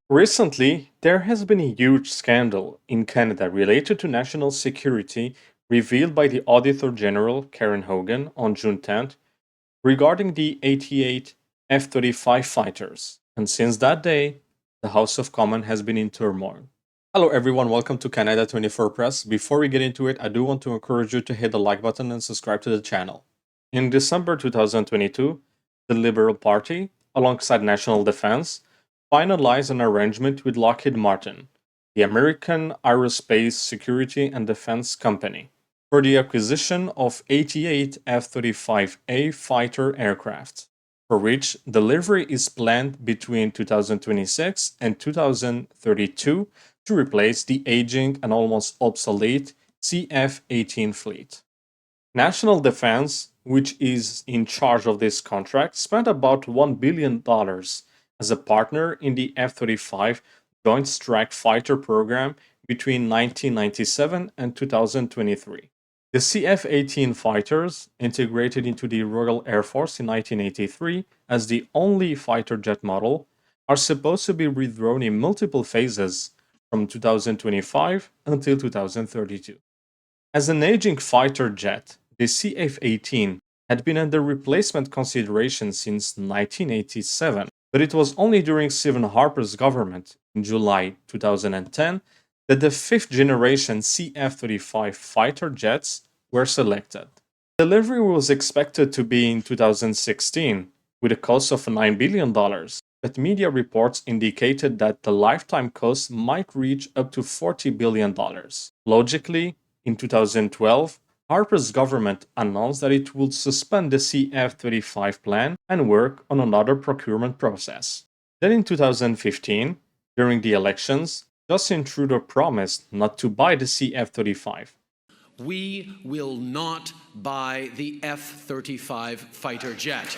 Recently, there has been a huge scandal in Canada related to national security revealed by the Auditor General Karen Hogan on June 10th regarding the 88 F-35 fighters. And since that day, the House of Commons has been in turmoil. Hello everyone, welcome to Canada 24 Press. Before we get into it, I do want to encourage you to hit the like button and subscribe to the channel. In December 2022, the Liberal Party, alongside National Defense, finalized an arrangement with Lockheed Martin, the American aerospace security and defense company, for the acquisition of 88 F-35A fighter aircraft, for which delivery is planned between 2026 and 2032 to replace the aging and almost obsolete CF-18 fleet. National Defense, which is in charge of this contract, spent about $1 billion as a partner in the F-35 Joint Strike Fighter program between 1997 and 2023. The CF-18 fighters, integrated into the Royal Air Force in 1983 as the only fighter jet model, are supposed to be withdrawn in multiple phases from 2025 until 2032. As an aging fighter jet, the CF-18 had been under replacement consideration since 1987, but it was only during Stephen Harper's government in July 2010 that the fifth generation CF-35 fighter jets were selected. Delivery was expected to be in 2016 with a cost of $9 billion, but media reports indicated that the lifetime cost might reach up to $40 billion. Logically, in 2012, Harper's government announced that it would suspend the CF-35 plan and work on another procurement process. Then in 2015, during the elections, Justin Trudeau promised not to buy the CF-35. We will not buy the F-35 fighter jet.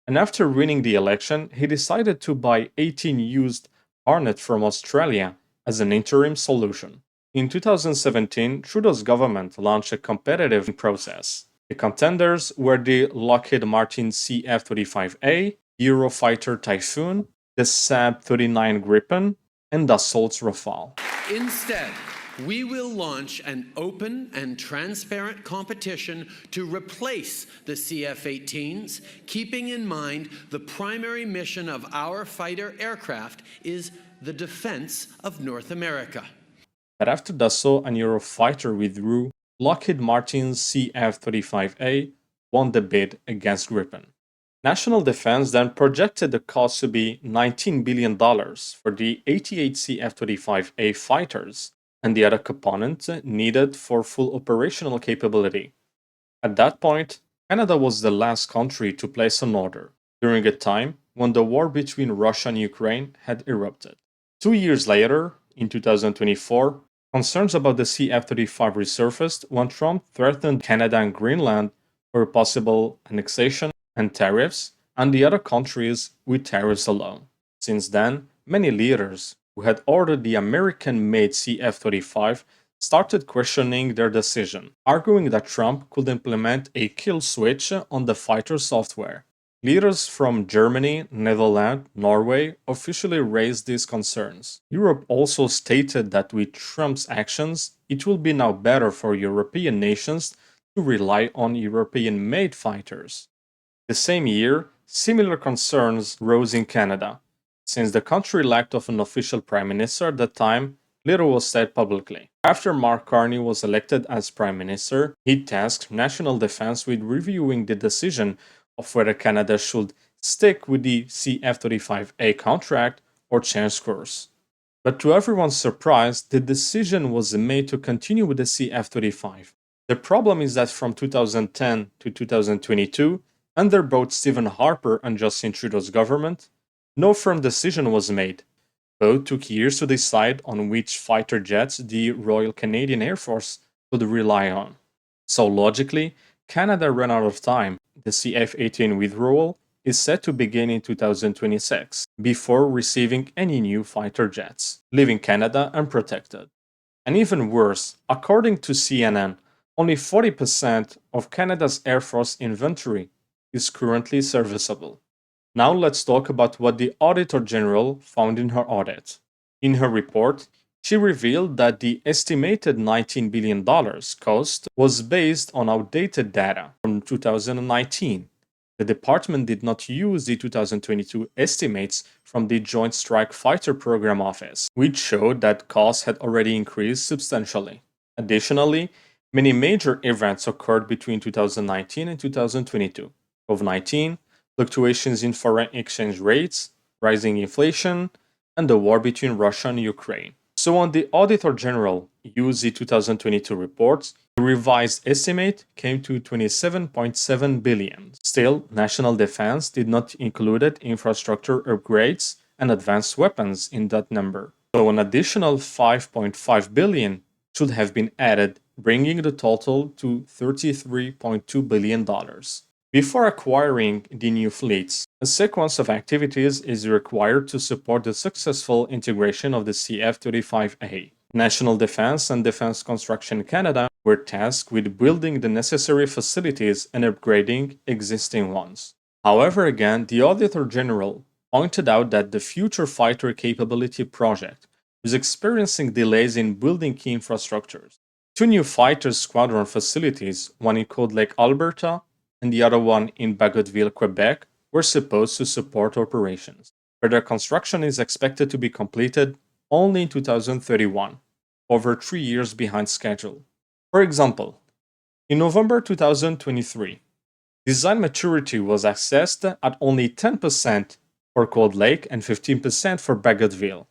And after winning the election, he decided to buy 18 used Hornet from Australia as an interim solution. In 2017, Trudeau's government launched a competitive process. The contenders were the Lockheed Martin CF-35A, Eurofighter Typhoon, the Saab-39 Gripen, and Dassault's Rafale. Instead, we will launch an open and transparent competition to replace the CF-18s, keeping in mind the primary mission of our fighter aircraft is the defense of North America. But after Dassault and Eurofighter withdrew, Lockheed Martin's CF-35A won the bid against Gripen. National Defense then projected the cost to be $19 billion for the 88 CF-35A fighters and the other components needed for full operational capability. At that point, Canada was the last country to place an order, during a time when the war between Russia and Ukraine had erupted. 2 years later, in 2024, concerns about the CF-35 resurfaced when Trump threatened Canada and Greenland for possible annexation and tariffs, and the other countries with tariffs alone. Since then, many leaders who had ordered the American-made CF-35 started questioning their decision, arguing that Trump could implement a kill switch on the fighter software. Leaders from Germany, Netherlands, Norway officially raised these concerns. Europe also stated that with Trump's actions, it will be now better for European nations to rely on European-made fighters. The same year, similar concerns rose in Canada. Since the country lacked of an official prime minister at that time, little was said publicly. After Mark Carney was elected as prime minister, he tasked National Defense with reviewing the decision of whether Canada should stick with the CF-35A contract or change course. But to everyone's surprise, the decision was made to continue with the CF-35. The problem is that from 2010 to 2022, under both Stephen Harper and Justin Trudeau's government, no firm decision was made. Both took years to decide on which fighter jets the Royal Canadian Air Force could rely on. So logically, Canada ran out of time. The CF-18 withdrawal is set to begin in 2026, before receiving any new fighter jets, leaving Canada unprotected. And even worse, according to CNN, only 40% of Canada's Air Force inventory is currently serviceable. Now let's talk about what the Auditor General found in her audit. In her report, she revealed that the estimated $19 billion cost was based on outdated data from 2019. The department did not use the 2022 estimates from the Joint Strike Fighter Program Office, which showed that costs had already increased substantially. Additionally, many major events occurred between 2019 and 2022. COVID-19, fluctuations in foreign exchange rates, rising inflation, and the war between Russia and Ukraine. So when the Auditor General used the 2022 reports, the revised estimate came to 27.7 billion. Still, national defense did not include infrastructure upgrades and advanced weapons in that number. So an additional 5.5 billion should have been added, bringing the total to $33.2 billion. Before acquiring the new fleets, a sequence of activities is required to support the successful integration of the F-35A. National Defense and Defense Construction Canada were tasked with building the necessary facilities and upgrading existing ones. However, again, the Auditor General pointed out that the Future Fighter Capability Project was experiencing delays in building key infrastructures. Two new fighter squadron facilities, one in Cold Lake, Alberta, and the other one in Bagotville, Quebec, were supposed to support operations, but their construction is expected to be completed only in 2031, over 3 years behind schedule. For example, in November 2023, design maturity was assessed at only 10% for Cold Lake and 15% for Bagotville.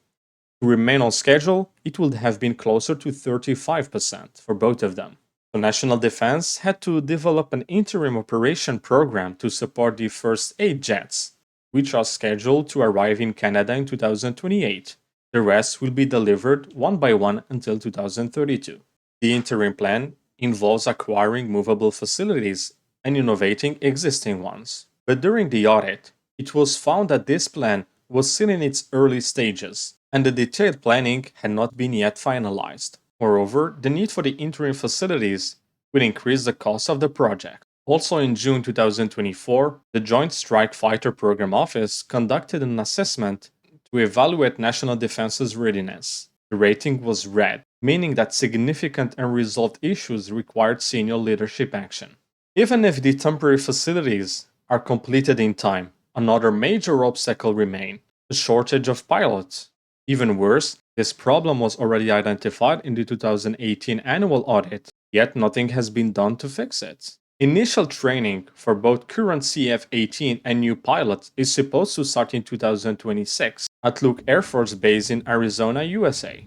To remain on schedule, it would have been closer to 35% for both of them. So National Defense had to develop an interim operation program to support the first 8 jets, which are scheduled to arrive in Canada in 2028. The rest will be delivered one by one until 2032. The interim plan involves acquiring movable facilities and innovating existing ones. But during the audit, it was found that this plan was still in its early stages, and the detailed planning had not been yet finalized. Moreover, the need for the interim facilities will increase the cost of the project. Also in June 2024, the Joint Strike Fighter Program Office conducted an assessment to evaluate national defense's readiness. The rating was red, meaning that significant unresolved issues required senior leadership action. Even if the temporary facilities are completed in time, another major obstacle remains: the shortage of pilots. Even worse, this problem was already identified in the 2018 annual audit, yet nothing has been done to fix it. Initial training for both current CF-18 and new pilots is supposed to start in 2026 at Luke Air Force Base in Arizona, USA.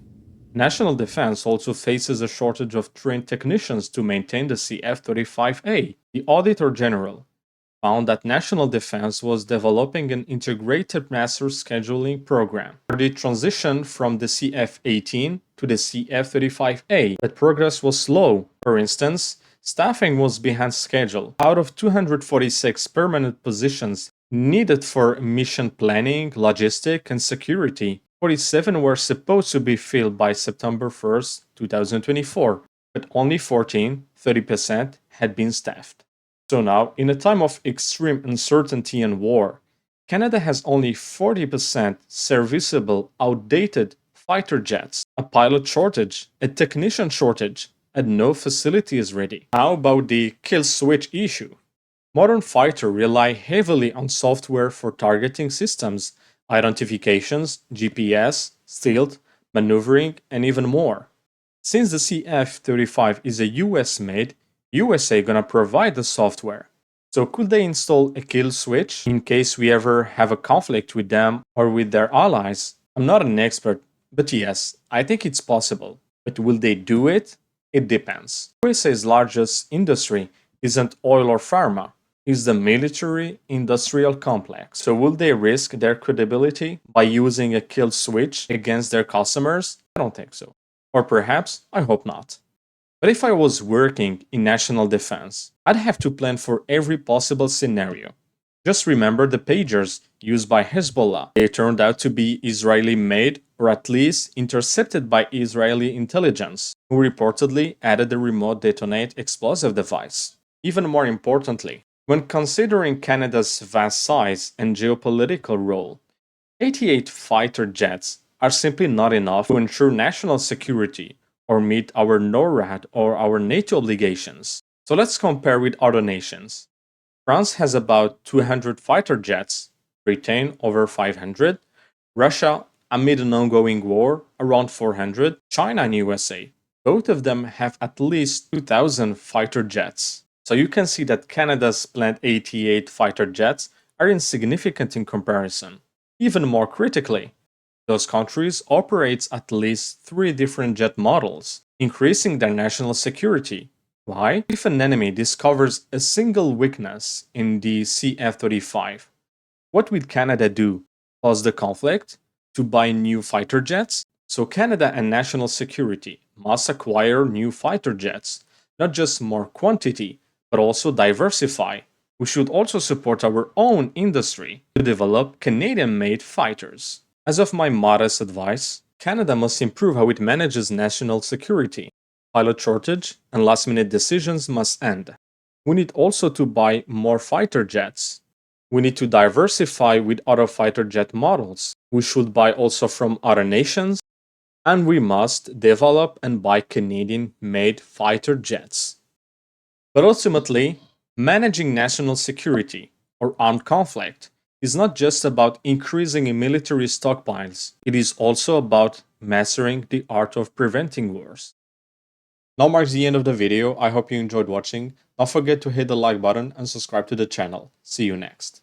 National Defense also faces a shortage of trained technicians to maintain the CF-35A. The Auditor General found that National Defense was developing an integrated master scheduling program for the transition from the CF-18 to the CF-35A, but progress was slow. For instance, staffing was behind schedule. Out of 246 permanent positions needed for mission planning, logistics, and security, 47 were supposed to be filled by September 1st, 2024, but only 14, 30%, had been staffed. So now, in a time of extreme uncertainty and war, Canada has only 40% serviceable, outdated fighter jets, a pilot shortage, a technician shortage, and no facility is ready. How about the kill switch issue? Modern fighters rely heavily on software for targeting systems, identifications, GPS, stealth, maneuvering, and even more. Since the CF-35 is a US-made, USA gonna provide the software. So could they install a kill switch in case we ever have a conflict with them or with their allies? I'm not an expert, but yes, I think it's possible. But will they do it? It depends. USA's largest industry isn't oil or pharma, it's the military-industrial complex. So will they risk their credibility by using a kill switch against their customers? I don't think so. Or perhaps, I hope not. But if I was working in national defense, I'd have to plan for every possible scenario. Just remember the pagers used by Hezbollah. They turned out to be Israeli-made, or at least intercepted by Israeli intelligence, who reportedly added a remote detonate explosive device. Even more importantly, When considering Canada's vast size and geopolitical role, 88 fighter jets are simply not enough to ensure national security or meet our NORAD or our NATO obligations. So let's compare with other nations. France has about 200 fighter jets, Britain over 500, Russia, amid an ongoing war, around 400, China and USA. Both of them have at least 2,000 fighter jets. So you can see that Canada's planned 88 fighter jets are insignificant in comparison. Even more critically, those countries operate at least 3 different jet models, increasing their national security. Why? If an enemy discovers a single weakness in the F-35, what will Canada do? Pause the conflict? To buy new fighter jets? So Canada and national security must acquire new fighter jets, not just more quantity, but also diversify. We should also support our own industry to develop Canadian-made fighters. As of my modest advice, Canada must improve how it manages national security. Pilot shortage and last-minute decisions must end. We need also to buy more fighter jets. We need to diversify with other fighter jet models. We should buy also from other nations, and we must develop and buy Canadian-made fighter jets. But ultimately, managing national security or armed conflict is not just about increasing military stockpiles, it is also about mastering the art of preventing wars. Now marks the end of the video. I hope you enjoyed watching. Don't forget to hit the like button and subscribe to the channel. See you next.